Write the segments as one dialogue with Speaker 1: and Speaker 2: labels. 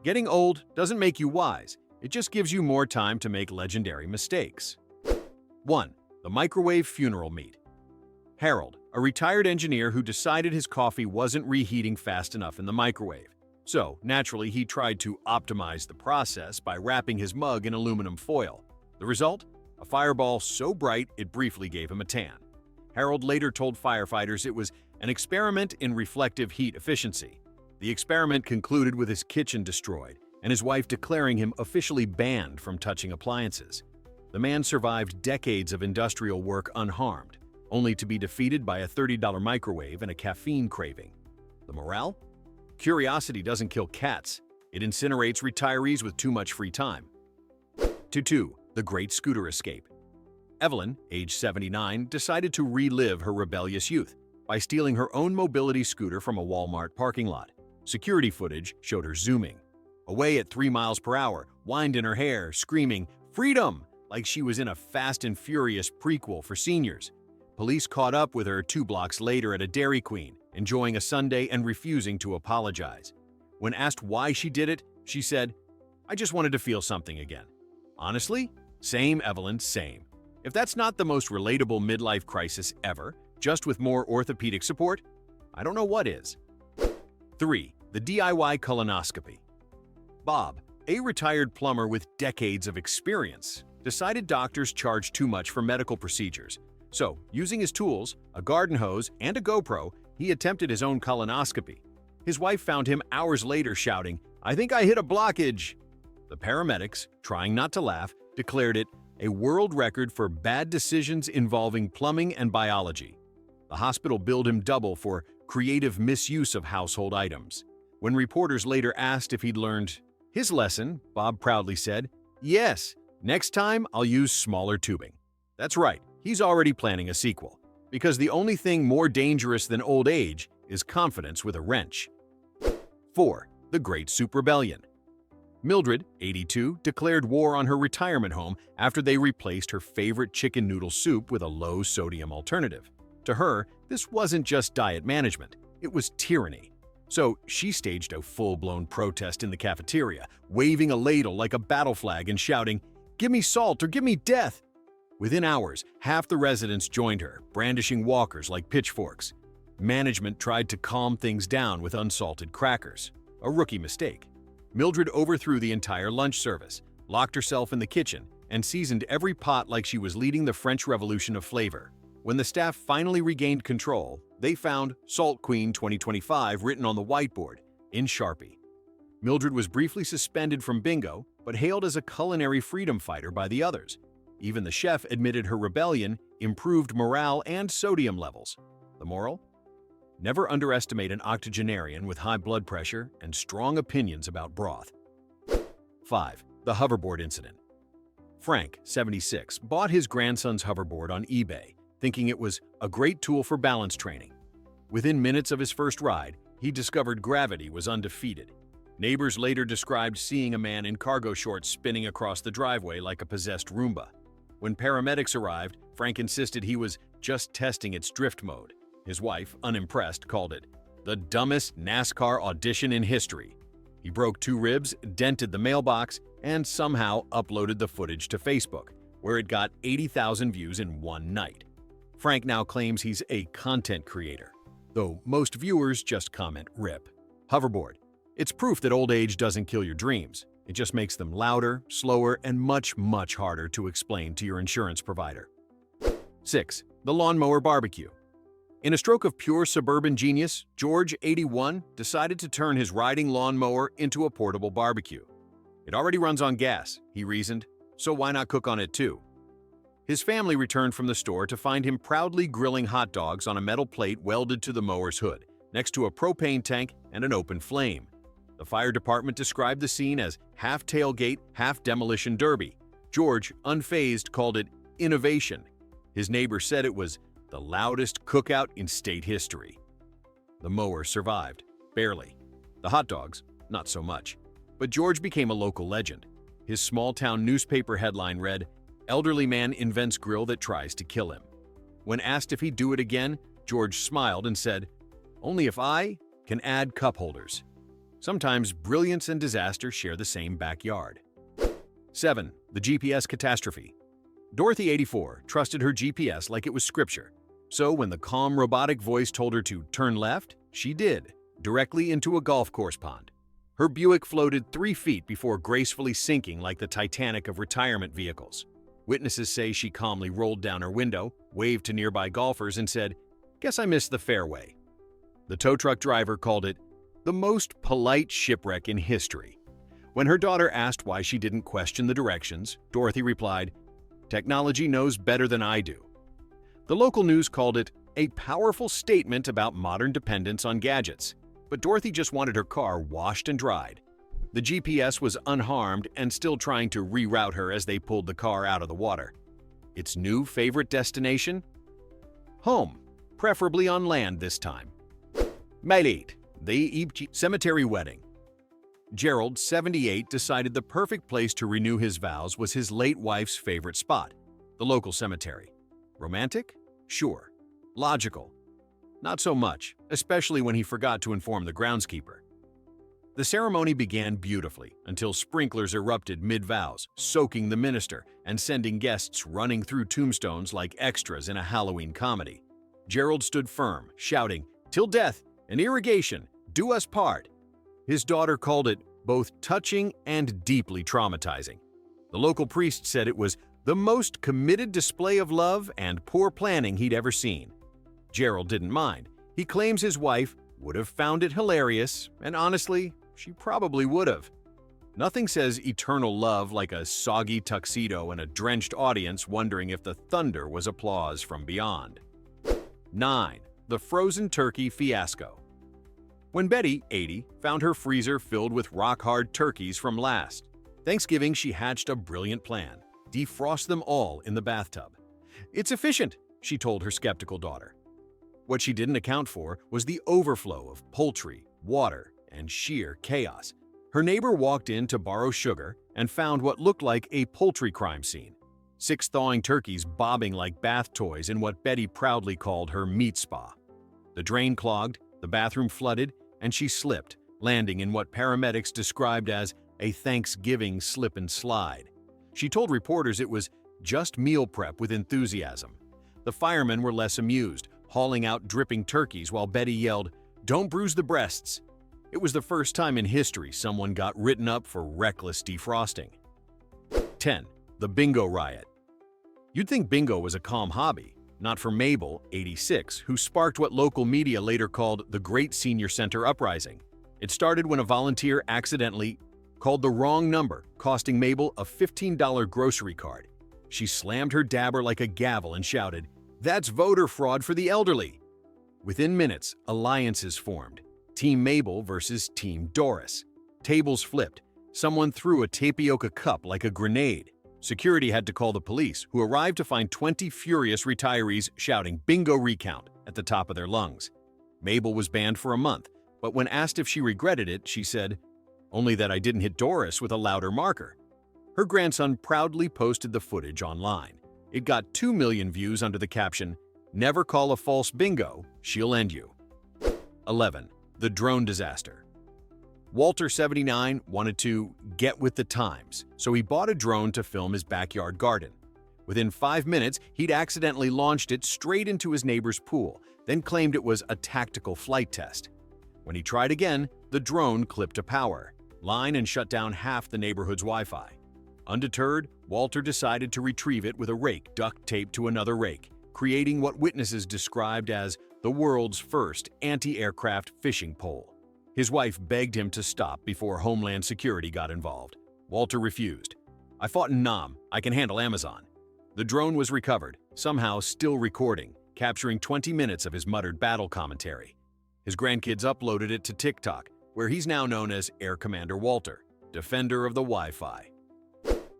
Speaker 1: Getting old doesn't make you wise, it just gives you more time to make legendary mistakes. 1. The microwave funeral meat. Harold, a retired engineer who decided his coffee wasn't reheating fast enough in the microwave. So, naturally, he tried to optimize the process by wrapping his mug in aluminum foil. The result? A fireball so bright it briefly gave him a tan. Harold later told firefighters it was an experiment in reflective heat efficiency. The experiment concluded with his kitchen destroyed and his wife declaring him officially banned from touching appliances. The man survived decades of industrial work unharmed, only to be defeated by a $30 microwave and a caffeine craving. The morale? Curiosity doesn't kill cats. It incinerates retirees with too much free time. 2. The Great Scooter Escape. Evelyn, age 79, decided to relive her rebellious youth by stealing her own mobility scooter from a Walmart parking lot. Security footage showed her zooming away at 3 miles per hour, wind in her hair, screaming, "Freedom!" like she was in a Fast and Furious prequel for seniors. Police caught up with her 2 blocks later at a Dairy Queen, enjoying a sundae and refusing to apologize. When asked why she did it, she said, "I just wanted to feel something again." Honestly? Same, Evelyn, same. If that's not the most relatable midlife crisis ever, just with more orthopedic support, I don't know what is. 3. The DIY colonoscopy. Bob, a retired plumber with decades of experience, decided doctors charged too much for medical procedures. So, using his tools, a garden hose, and a GoPro, he attempted his own colonoscopy. His wife found him hours later shouting, "I think I hit a blockage." The paramedics, trying not to laugh, declared it a world record for bad decisions involving plumbing and biology. The hospital billed him double for creative misuse of household items. When reporters later asked if he'd learned his lesson, Bob proudly said, "Yes, next time I'll use smaller tubing." That's right, he's already planning a sequel, because the only thing more dangerous than old age is confidence with a wrench. 4. The Great Soup Rebellion. Mildred, 82, declared war on her retirement home after they replaced her favorite chicken noodle soup with a low-sodium alternative. To her, this wasn't just diet management, it was tyranny. So she staged a full-blown protest in the cafeteria, waving a ladle like a battle flag and shouting, "Give me salt or give me death!" Within hours, half the residents joined her, brandishing walkers like pitchforks. Management tried to calm things down with unsalted crackers, a rookie mistake. Mildred overthrew the entire lunch service, locked herself in the kitchen, and seasoned every pot like she was leading the French Revolution of flavor. When the staff finally regained control, they found "Salt Queen 2025" written on the whiteboard, in Sharpie. Mildred was briefly suspended from bingo, but hailed as a culinary freedom fighter by the others. Even the chef admitted her rebellion improved morale and sodium levels. The moral? Never underestimate an octogenarian with high blood pressure and strong opinions about broth. 5. The hoverboard incident. Frank, 76, bought his grandson's hoverboard on eBay, thinking it was a great tool for balance training. Within minutes of his first ride, he discovered gravity was undefeated. Neighbors later described seeing a man in cargo shorts spinning across the driveway like a possessed Roomba. When paramedics arrived, Frank insisted he was just testing its drift mode. His wife, unimpressed, called it the dumbest NASCAR audition in history. He broke 2 ribs, dented the mailbox, and somehow uploaded the footage to Facebook, where it got 80,000 views in one night. Frank now claims he's a content creator, though most viewers just comment "RIP." Hoverboard. It's proof that old age doesn't kill your dreams. It just makes them louder, slower, and much harder to explain to your insurance provider. 6. The lawnmower barbecue. In a stroke of pure suburban genius, George, 81, decided to turn his riding lawnmower into a portable barbecue. It already runs on gas, he reasoned, so why not cook on it too? His family returned from the store to find him proudly grilling hot dogs on a metal plate welded to the mower's hood, next to a propane tank and an open flame. The fire department described the scene as half tailgate, half demolition derby. George, unfazed, called it innovation. His neighbor said it was the loudest cookout in state history. The mower survived, barely. The hot dogs, not so much. But George became a local legend. His small-town newspaper headline read, "Elderly man invents grill that tries to kill him." When asked if he'd do it again, George smiled and said, "Only if I can add cup holders." Sometimes brilliance and disaster share the same backyard. 7. The GPS catastrophe. Dorothy, 84, trusted her GPS like it was scripture. So when the calm robotic voice told her to turn left, she did, directly into a golf course pond. Her Buick floated 3 feet before gracefully sinking like the Titanic of retirement vehicles. Witnesses say she calmly rolled down her window, waved to nearby golfers, and said, "Guess I missed the fairway." The tow truck driver called it the most polite shipwreck in history. When her daughter asked why she didn't question the directions, Dorothy replied, "Technology knows better than I do." The local news called it a powerful statement about modern dependence on gadgets, but Dorothy just wanted her car washed and dried. The GPS was unharmed and still trying to reroute her as they pulled the car out of the water. Its new favorite destination? Home, preferably on land this time. Malit, the cemetery wedding. Gerald, 78, decided the perfect place to renew his vows was his late wife's favorite spot, the local cemetery. Romantic? Sure. Logical? Not so much, especially when he forgot to inform the groundskeeper. The ceremony began beautifully until sprinklers erupted mid-vows, soaking the minister and sending guests running through tombstones like extras in a Halloween comedy. Gerald stood firm, shouting, "Till death and irrigation, do us part." His daughter called it both touching and deeply traumatizing. The local priest said it was the most committed display of love and poor planning he'd ever seen. Gerald didn't mind. He claims his wife would have found it hilarious, and honestly, she probably would have. Nothing says eternal love like a soggy tuxedo and a drenched audience wondering if the thunder was applause from beyond. 9. The frozen turkey fiasco. When Betty, 80, found her freezer filled with rock-hard turkeys from last Thanksgiving, she hatched a brilliant plan: defrost them all in the bathtub. "It's efficient," she told her skeptical daughter. What she didn't account for was the overflow of poultry, water, and sheer chaos. Her neighbor walked in to borrow sugar and found what looked like a poultry crime scene. 6 thawing turkeys bobbing like bath toys in what Betty proudly called her meat spa. The drain clogged, the bathroom flooded, and she slipped, landing in what paramedics described as a Thanksgiving slip and slide. She told reporters it was just meal prep with enthusiasm. The firemen were less amused, hauling out dripping turkeys while Betty yelled, "Don't bruise the breasts." It was the first time in history someone got written up for reckless defrosting. 10. The bingo riot. You'd think bingo was a calm hobby, not for Mabel, 86, who sparked what local media later called the Great Senior Center Uprising. It started when a volunteer accidentally called the wrong number, costing Mabel a $15 grocery card. She slammed her dabber like a gavel and shouted, "That's voter fraud for the elderly." Within minutes, alliances formed. Team Mabel versus Team Doris. Tables flipped. Someone threw a tapioca cup like a grenade. Security had to call the police, who arrived to find 20 furious retirees shouting "bingo recount" at the top of their lungs. Mabel was banned for a month, but when asked if she regretted it, she said, "Only that I didn't hit Doris with a louder marker." Her grandson proudly posted the footage online. It got 2 million views under the caption, "Never call a false bingo, she'll end you." 11. The drone disaster. Walter, 79, wanted to get with the times, so he bought a drone to film his backyard garden. Within 5 minutes, he'd accidentally launched it straight into his neighbor's pool, then claimed it was a tactical flight test. When he tried again, the drone clipped a power line and shut down half the neighborhood's Wi-Fi. Undeterred, Walter decided to retrieve it with a rake duct taped to another rake, creating what witnesses described as the world's first anti-aircraft fishing pole. His wife begged him to stop before Homeland Security got involved. Walter refused. "I fought in Nam. I can handle Amazon." The drone was recovered, somehow still recording, capturing 20 minutes of his muttered battle commentary. His grandkids uploaded it to TikTok, where he's now known as Air Commander Walter, defender of the Wi-Fi.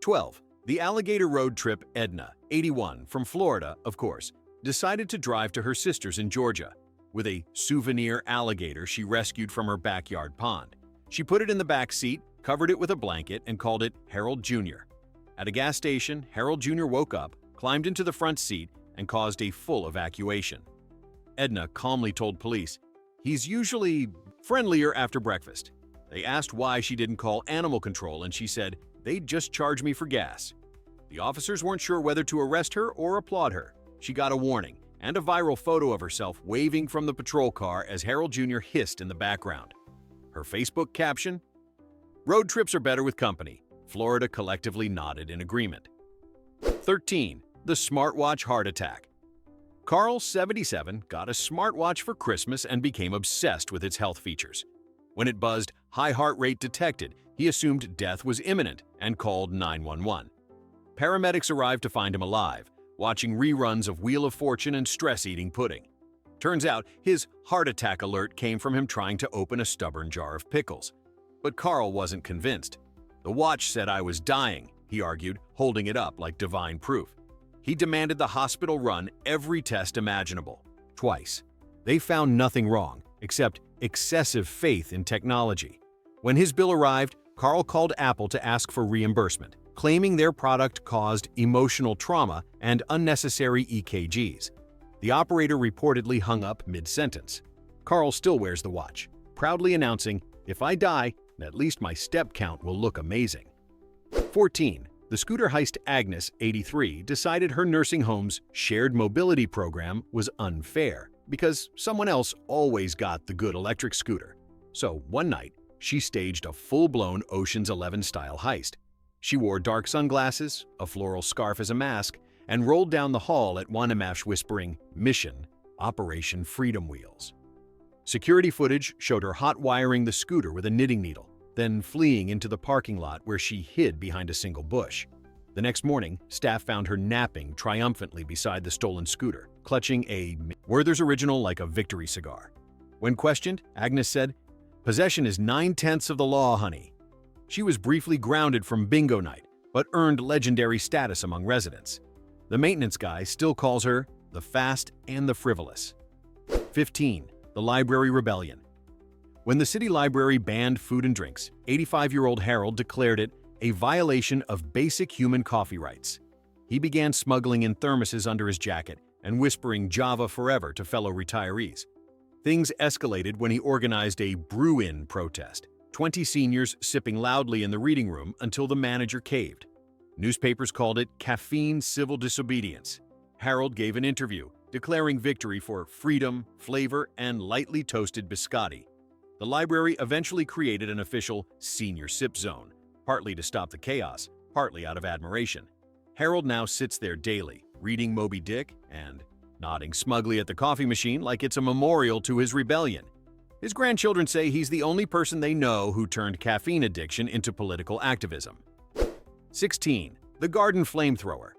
Speaker 1: 12. The alligator road trip. Edna, 81, from Florida, of course, decided to drive to her sister's in Georgia with a souvenir alligator she rescued from her backyard pond. She put it in the back seat, covered it with a blanket, and called it Harold Jr. At a gas station, Harold Jr. woke up, climbed into the front seat, and caused a full evacuation. Edna calmly told police, "He's usually friendlier after breakfast." They asked why she didn't call animal control, and she said, "They'd just charge me for gas." The officers weren't sure whether to arrest her or applaud her. She got a warning and a viral photo of herself waving from the patrol car as Harold Jr. hissed in the background. Her Facebook caption, "Road trips are better with company." Florida collectively nodded in agreement. 13. The smartwatch heart attack. Carl, 77, got a smartwatch for Christmas and became obsessed with its health features. When it buzzed "high heart rate detected," he assumed death was imminent and called 911. Paramedics arrived to find him alive, watching reruns of Wheel of Fortune and stress-eating pudding. Turns out his heart attack alert came from him trying to open a stubborn jar of pickles. But Carl wasn't convinced. "The watch said I was dying," he argued, holding it up like divine proof. He demanded the hospital run every test imaginable. Twice. They found nothing wrong, except excessive faith in technology. When his bill arrived, Carl called Apple to ask for reimbursement, claiming their product caused emotional trauma and unnecessary EKGs. The operator reportedly hung up mid-sentence. Carl still wears the watch, proudly announcing, "If I die, at least my step count will look amazing." 14. The scooter heist Agnes, 83, decided her nursing home's shared mobility program was unfair because someone else always got the good electric scooter. So one night, she staged a full-blown Ocean's 11-style heist. She wore dark sunglasses, a floral scarf as a mask, and rolled down the hall at 1 whispering, "Mission, Operation Freedom Wheels." Security footage showed her hot-wiring the scooter with a knitting needle, then fleeing into the parking lot where she hid behind a single bush. The next morning, staff found her napping triumphantly beside the stolen scooter, clutching a Werther's Original like a victory cigar. When questioned, Agnes said, "Possession is 9/10 of the law, honey." She was briefly grounded from bingo night, but earned legendary status among residents. The maintenance guy still calls her the fast and the frivolous. 15. The Library Rebellion. When the city library banned food and drinks, 85-year-old Harold declared it a violation of basic human coffee rights. He began smuggling in thermoses under his jacket and whispering "Java forever" to fellow retirees. Things escalated when he organized a brew-in protest, 20 seniors sipping loudly in the reading room until the manager caved. Newspapers called it caffeine civil disobedience. Harold gave an interview, declaring victory for freedom, flavor, and lightly toasted biscotti. The library eventually created an official senior sip zone, partly to stop the chaos, partly out of admiration. Harold now sits there daily, reading Moby Dick and nodding smugly at the coffee machine like it's a memorial to his rebellion. His grandchildren say he's the only person they know who turned caffeine addiction into political activism. 16. The garden flamethrower.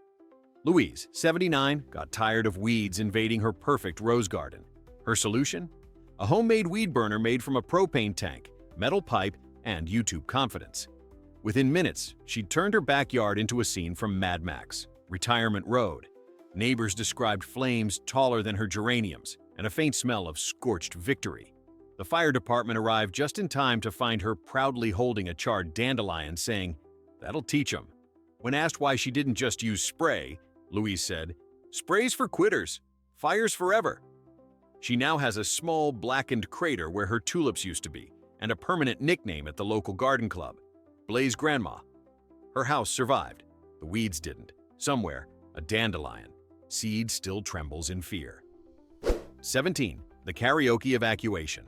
Speaker 1: Louise, 79, got tired of weeds invading her perfect rose garden. Her solution? A homemade weed burner made from a propane tank, metal pipe, and YouTube confidence. Within minutes, she'd turned her backyard into a scene from Mad Max, Retirement Road. Neighbors described flames taller than her geraniums and a faint smell of scorched victory. The fire department arrived just in time to find her proudly holding a charred dandelion, saying, "That'll teach 'em." When asked why she didn't just use spray, Louise said, "Spray's for quitters, fire's forever." She now has a small, blackened crater where her tulips used to be, and a permanent nickname at the local garden club, Blaze Grandma. Her house survived. The weeds didn't. Somewhere, a dandelion. Seed still trembles in fear. 17. The karaoke evacuation.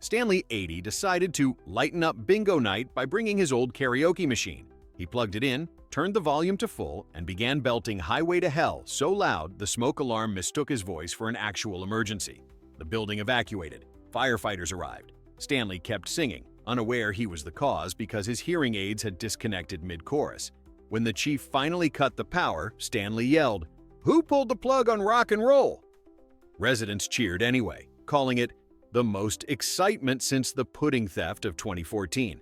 Speaker 1: Stanley, 80, decided to lighten up bingo night by bringing his old karaoke machine. He plugged it in, turned the volume to full, and began belting "Highway to Hell" so loud the smoke alarm mistook his voice for an actual emergency. The building evacuated. Firefighters arrived. Stanley kept singing, unaware he was the cause because his hearing aids had disconnected mid-chorus. When the chief finally cut the power, Stanley yelled, "Who pulled the plug on rock and roll?" Residents cheered anyway, calling it the most excitement since the pudding theft of 2014.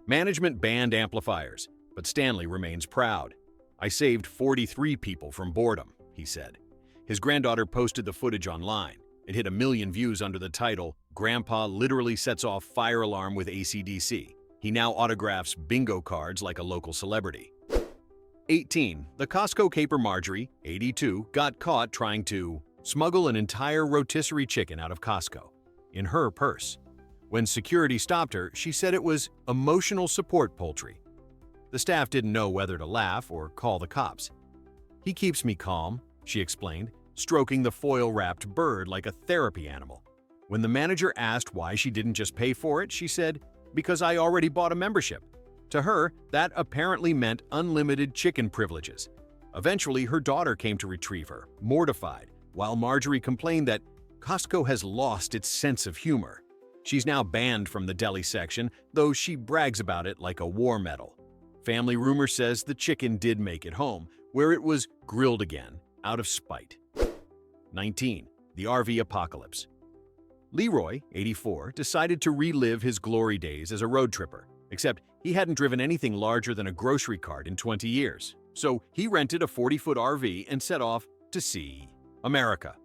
Speaker 1: Management banned amplifiers, but Stanley remains proud. "I saved 43 people from boredom," he said. His granddaughter posted the footage online. It hit 1 million views under the title, "Grandpa literally sets off fire alarm with AC/DC. He now autographs bingo cards like a local celebrity." 18. The Costco caper Marjorie, 82, got caught trying to smuggle an entire rotisserie chicken out of Costco in her purse. When security stopped her, she said it was emotional support poultry. The staff didn't know whether to laugh or call the cops. "He keeps me calm," she explained, stroking the foil-wrapped bird like a therapy animal. When the manager asked why she didn't just pay for it, she said, "Because I already bought a membership." To her, that apparently meant unlimited chicken privileges. Eventually, her daughter came to retrieve her, mortified, while Marjorie complained that Costco has lost its sense of humor. She's now banned from the deli section, though she brags about it like a war medal. Family rumor says the chicken did make it home, where it was grilled again, out of spite. 19. The RV apocalypse. Leroy, 84, decided to relive his glory days as a road tripper, except he hadn't driven anything larger than a grocery cart in 20 years. So he rented a 40-foot RV and set off to see America.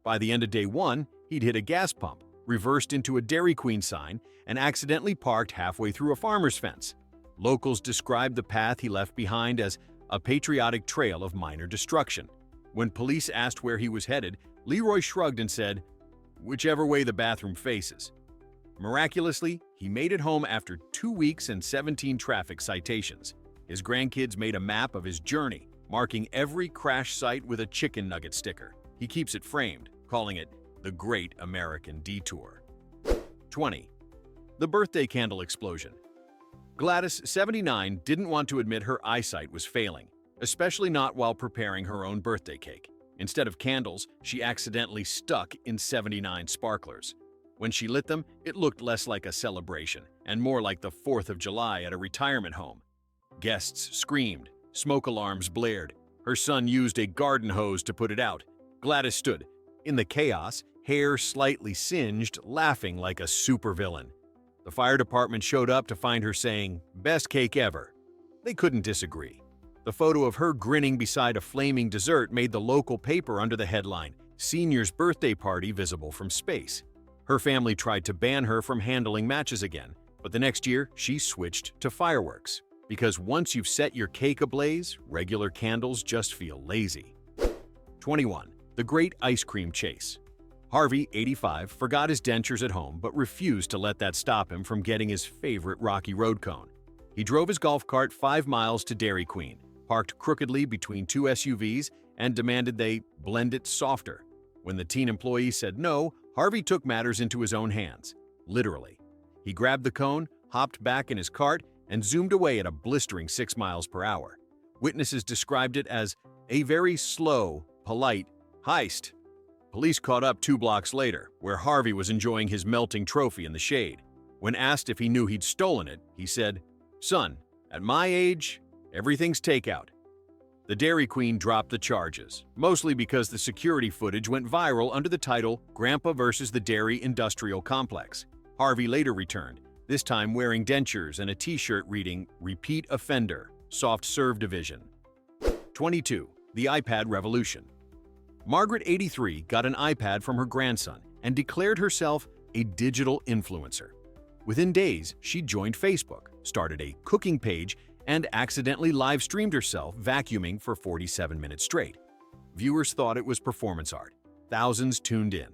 Speaker 1: By the end of day one, he'd hit a gas pump, reversed into a Dairy Queen sign, and accidentally parked halfway through a farmer's fence. Locals described the path he left behind as a patriotic trail of minor destruction. When police asked where he was headed, Leroy shrugged and said, "Whichever way the bathroom faces." Miraculously, he made it home after 2 weeks and 17 traffic citations. His grandkids made a map of his journey, marking every crash site with a chicken nugget sticker. He keeps it framed, calling it the Great American Detour. 20. The birthday candle explosion. Gladys, 79, didn't want to admit her eyesight was failing, especially not while preparing her own birthday cake. Instead of candles, she accidentally stuck in 79 sparklers. When she lit them, it looked less like a celebration and more like the 4th of July at a retirement home. Guests screamed, smoke alarms blared. Her son used a garden hose to put it out. Gladys stood, in the chaos, hair slightly singed, laughing like a supervillain. The fire department showed up to find her saying, "Best cake ever." They couldn't disagree. The photo of her grinning beside a flaming dessert made the local paper under the headline, "Senior's Birthday Party Visible from Space." Her family tried to ban her from handling matches again, but the next year she switched to fireworks. Because once you've set your cake ablaze, regular candles just feel lazy. 21. The Great Ice Cream Chase. Harvey, 85, forgot his dentures at home but refused to let that stop him from getting his favorite Rocky Road cone. He drove his golf cart 5 miles to Dairy Queen, parked crookedly between 2 SUVs, and demanded they blend it softer. When the teen employee said no, Harvey took matters into his own hands, literally. He grabbed the cone, hopped back in his cart, and zoomed away at a blistering 6 miles per hour. Witnesses described it as a very slow, polite heist. Police caught up 2 blocks later, where Harvey was enjoying his melting trophy in the shade. When asked if he knew he'd stolen it, he said, "Son, at my age, everything's takeout." The Dairy Queen dropped the charges, mostly because the security footage went viral under the title "Grandpa versus the Dairy Industrial Complex." Harvey later returned, this time wearing dentures and a t-shirt reading "Repeat Offender, Soft Serve Division." 22. The iPad Revolution. Margaret, 83, got an iPad from her grandson and declared herself a digital influencer. Within days, she joined Facebook, started a cooking page, and accidentally live-streamed herself vacuuming for 47 minutes straight. Viewers thought it was performance art. Thousands tuned in.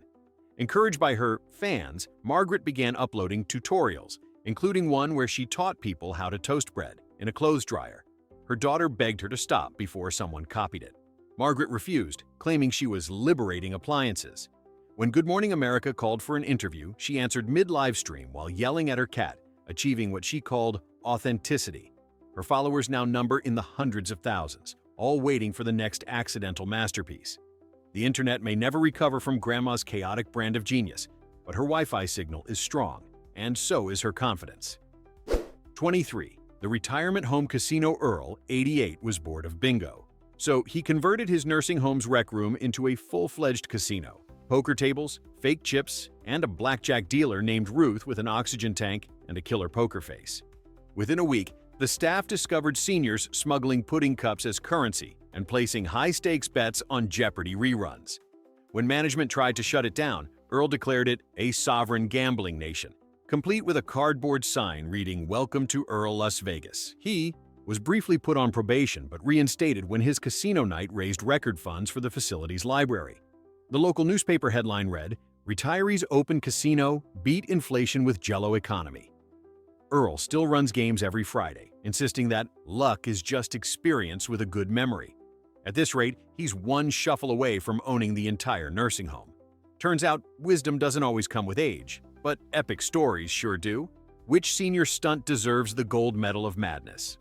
Speaker 1: Encouraged by her fans, Margaret began uploading tutorials, including one where she taught people how to toast bread in a clothes dryer. Her daughter begged her to stop before someone copied it. Margaret refused, claiming she was liberating appliances. When Good Morning America called for an interview, she answered mid-live stream while yelling at her cat, achieving what she called authenticity. Her followers now number in the hundreds of thousands, all waiting for the next accidental masterpiece. The internet may never recover from Grandma's chaotic brand of genius, but her Wi-Fi signal is strong, and so is her confidence. 23. The retirement home casino Earl, 88, was bored of bingo. So he converted his nursing home's rec room into a full-fledged casino. Poker tables, fake chips, and a blackjack dealer named Ruth with an oxygen tank and a killer poker face. Within a week, the staff discovered seniors smuggling pudding cups as currency and placing high-stakes bets on Jeopardy reruns. When management tried to shut it down, Earl declared it a sovereign gambling nation, complete with a cardboard sign reading "Welcome to Earl Las Vegas." He was briefly put on probation but reinstated when his casino night raised record funds for the facility's library. The local newspaper headline read, Retirees open casino, beat inflation with Jello economy. Earl still runs games every Friday, insisting that luck is just experience with a good memory. At this rate, he's one shuffle away from owning the entire nursing home. Turns out, wisdom doesn't always come with age, but epic stories sure do. Which senior stunt deserves the gold medal of madness?